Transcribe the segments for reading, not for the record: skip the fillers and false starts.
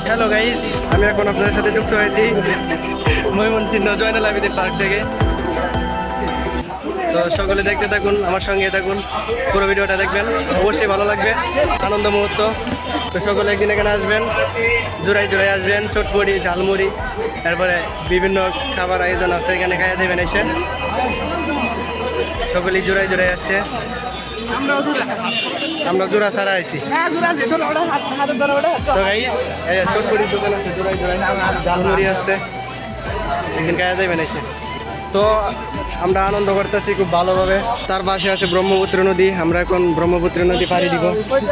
Hello guys, আমি এখন আপনাদের সাথে যুক্ত হয়েছি ময়মনসিংহ জয়নাল আবেদীন পার্ক থেকে। তো সকলে দেখতে থাকুন, আমার সঙ্গে থাকুন, পুরো ভিডিওটা দেখবেন, অবশ্যই ভালো লাগবে, আনন্দ মুহূর্ত। তো সকলে একদিন এখানে আসবেন, জোড়াই জোড়াই আসবেন, চটপটি ঝালমুড়ি, তারপরে বিভিন্ন খাবার আয়োজন আছে, এখানে খাইয়া দেবেন এসে। সকলেই জোড়াই জোড়াই আসছে, আমরা জোড়া ছাড়া আইছি। তো গাইস, এই চটপটির দোকান আছে, জোড়াই জোড়াই ঝালমুড়ি আছে, একদিন খাইয়া যাবেন এসে। তো আমরা আনন্দ করতেছি খুব ভালোভাবে। তার পাশে আছে ব্রহ্মপুত্র নদী, আমরা এখন ব্রহ্মপুত্র নদী পাড়ি দিব।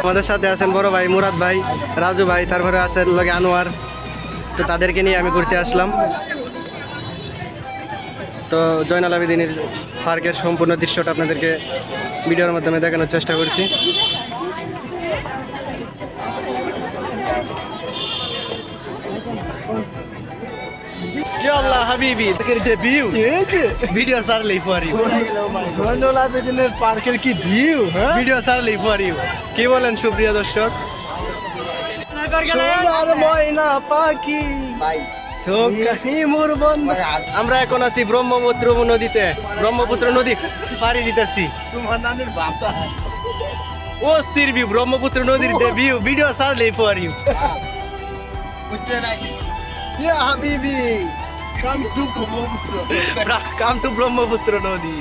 আমাদের সাথে আছেন বড় ভাই মুরাদ ভাই, রাজু ভাই, তারপরে আছে লগে আনোয়ার। তো তাদেরকে নিয়ে আমি ঘুরতে আসলাম। তো জয়নাল আবেদীনের পার্কের সম্পূর্ণ দৃশ্যটা আপনাদেরকে ভিডিওর মাধ্যমে দেখানোর চেষ্টা করছি। আল্লাহ হাবিবি, যে ভিউ, ভিডিও সারলেই ফর ইউ। জয়নাল আবেদীনের পার্কের কি ভিউ, ভিডিও সারলেই ফর ইউ। কি বলেন সুপ্রিয় দর্শক? সোনার ময়না পাখি, আমরা এখন আছি ব্রহ্মপুত্র নদীতে, ব্রহ্মপুত্র নদী পাড়ি দিতেছি। অস্থির ভিউ, ব্রহ্মপুত্র নদীর যে ভিউ, ভিডিও সারলেই ফর ইউ। হাবিবি, কাম টু ব্রহ্মপুত্র নদী।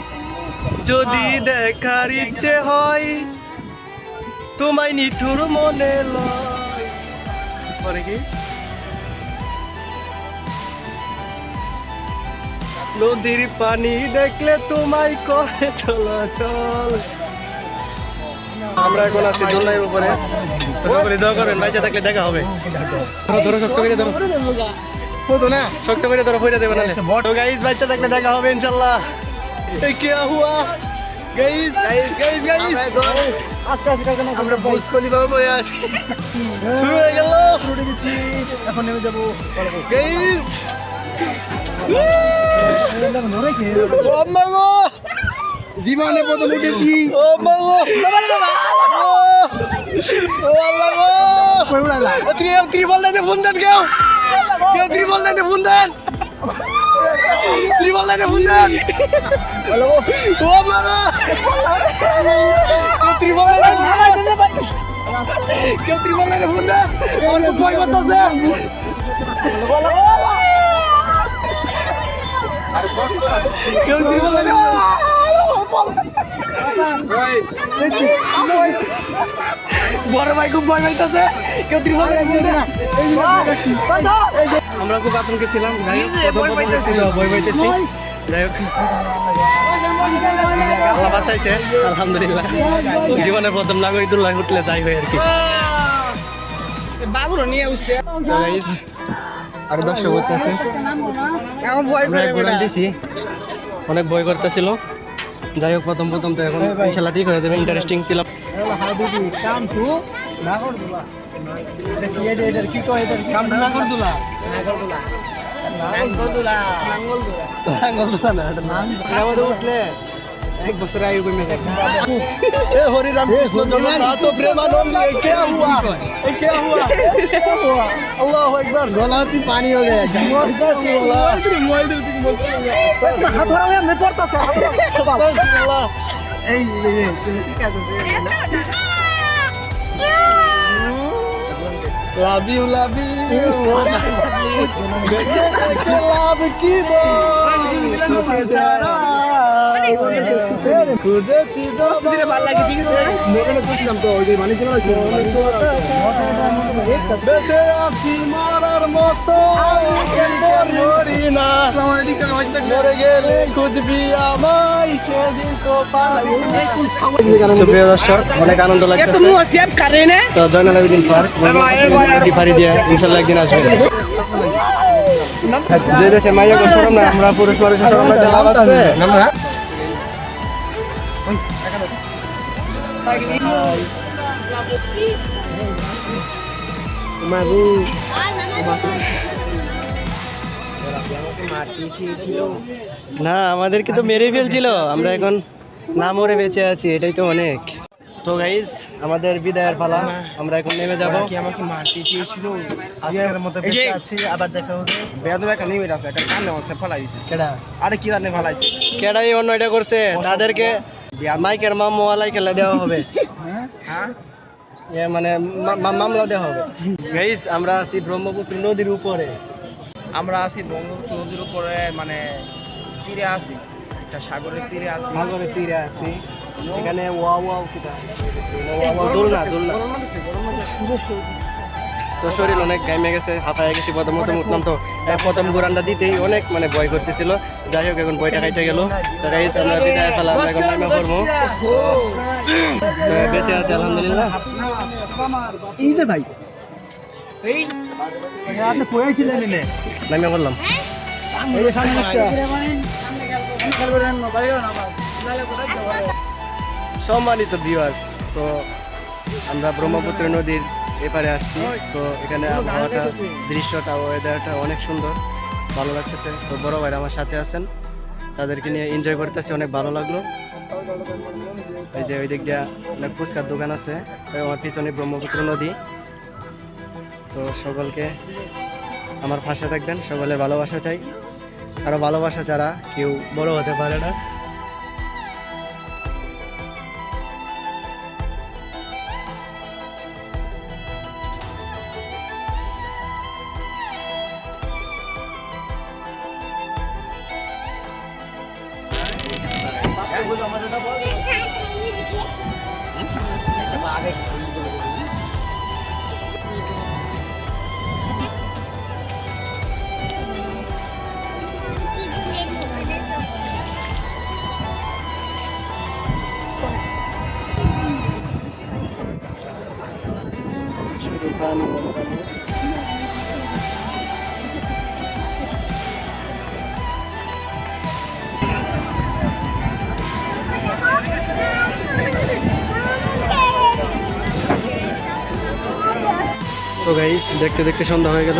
যদি দেখার ইচ্ছে হয়, তোমায় নিঠুর মনে লয়। পরে কি? নদীর পানি দেখলে তোমায় করে চলাচল। আমরা এখন আছি দোলনার উপরে, দোয়া করেন, বাইচা থাকলে দেখা হবে। ধরো ধরো, শক্ত করে ধরো, শক্ত করে ধরো, ফিরে দেবে না। তো গাইস, বাচ্চা থাকলে দেখা হবে ইনশাল্লাহ। এই কি হুয়া গাইস, গাইস গাইস, আজকে আজকে আমরা বুঝ কলি বাবা বই আছি, শুরু হয়ে গেল, উঠে গেছি, এখন নেমে যাব গাইস। ও মাগো, জীবনে প্রথম উঠেছি। ও মাগো, ও আল্লাহ গো, কই উড়ালা? ত্রিপল লাইনে ফোন দেন, কেউ ত্রিপল লাইনে ফোন দেন, ত্রিপল লাইনে ফোন দেন। ও মাগো, ত্রিপল লাইনে ফোন দেন, কেউ ত্রিপল লাইনে ফোন দেন, আমার ভয় করতেছে। কেউ ত্রিপল লাইনে, বড় ভাই খুব ভয় পাইতেছে, কেউ ত্রিপল লাইনে ফোন দেন। আমরা খুব আতঙ্কে ছিলাম, ভয় পাইতেছি, যাই হোক আল্লাহ বাঁচাইছে, আলহামদুলিল্লাহ। জীবনে প্রথম নাগরিকুল্লাহ উঠলে যাই হয় আর কি। আর দর্শক করতেছে, অনেক ভয় করতেছিল। যাই হোক প্রথম প্রথম তো এখন ইনশাল্লাহ ঠিক হয়ে যাবে, ইন্টারেস্টিং ছিল। উঠলে এক বছর আয়ু কমে যায়। হরি রাম কৃষ্ণ জগন্নাথ প্রেমানন্দ, কে হুয়া, কে হুয়া, আল্লাহু আকবার। গলাতে পানি হয়ে যায়, আস্তাগফিরুল্লাহ। হাত ধরা হয়ে আমি পড়তাছ, আস্তাগফিরুল্লাহ। এই ঠিক আছে, লাভ ইউ, লাভ ইউ, লাভ কি খুঁজেছি ভালো লাগে, ঠিক আছে। বেঁচে আছি মরার মতো, মরি না, মরে গেলে খুঁজবি আমায়, সেদিন তো পাবি। প্রিয় দর্শক, অনেক আনন্দ লাগতেছে। তো জয়নাল আবেদীন পার্ক পাড়ি দিয়ে ইনশাল্লাহ একদিন আসবে। যে দেশে মাইয়া সরম না, আমরা পুরুষ মানুষের সরম না, লাভ আছে। না, আমাদেরকে তো মেরে ফেলছিল, আমরা এখন না মরে বেঁচে আছি, এটাই তো অনেক। তো গাইস আমাদের বিদায়ের পালা, আমরা এখন নেমে যাব। কি আমাকে মারতে চেয়েছিল আজকের মতো বেঁচে আছি, আবার দেখা হবে। বেয়াদব একটা নেমে আছে, একটা কান নেওয়া সে ফলাই দিছে। কেডা আরে কি রান্নে ফলাইছে, কেডাই অন্য এটা করছে, তাদেরকে মাইকের মামু আলাই খেলা দেওয়া হবে। হ্যাঁ মানে মামলা দেওয়া হবে। গাইস আমরা আছি ব্রহ্মপুত্র নদীর উপরে, আমরা আছি ব্রহ্মপুত্র নদীর উপরে, মানে তীরে আছি, একটা সাগরের তীরে আছি। সাগরের তীরে আছি। এখানে ওয়া ওয়া কিটা দোলনা দোলনা। তো শরীর অনেক গাইমে গেছে, হাঁপায় গেছি। প্রথমত উঠলাম তো প্রথম ঘোরানটা দিতেই অনেক মানে ভয় করতেছিল। যাই হোক এখন ভয়টা খাইতে গেল। তো গাইস আমরা বিদায় ফেলা, আমরা এখন নামে পড়বো। তো বেঁচে আছে আলহামদুলিল্লাহ। এই যে ভাই এই আপনি কোথায় ছিলেন? নামে বললাম এই যে সামনে সম্মানিত ভিউয়ার্স, তো আমরা ব্রহ্মপুত্র নদীর এপারে আসছি। তো এখানে আবহাওয়াটা, দৃশ্যটা, ওয়েদারটা অনেক সুন্দর, ভালো লাগতেছে। তো বড় ভাইরা আমার সাথে আছেন, তাদেরকে নিয়ে এনজয় করতেছি, অনেক ভালো লাগলো। এই যে ওই দিক দিয়ে অনেক ফুচকার দোকান আছে, আমার পিছনে ব্রহ্মপুত্র নদী। তো সকলকে আমার পাশে থাকবেন, সকলের ভালোবাসা চাই। আরও ভালোবাসা ছাড়া কেউ বড় হতে পারে না। তো গাইস দেখতে দেখতে সন্ধ্যা হয়ে গেল,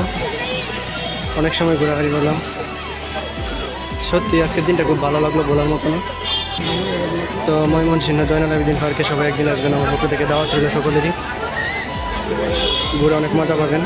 অনেক সময় ঘোরাঘুরি করলাম। সত্যি আজকের দিনটা খুব ভালো লাগলো, বলার মতো না। তো ময়মনসিংহ জয়নাল আবেদীন পার্কে সবাই একদিন আসবেন, আমার পক্ষ থেকে দাওয়াত রইল সকলেরই। ঘুরে অনেক মজা পাবেন।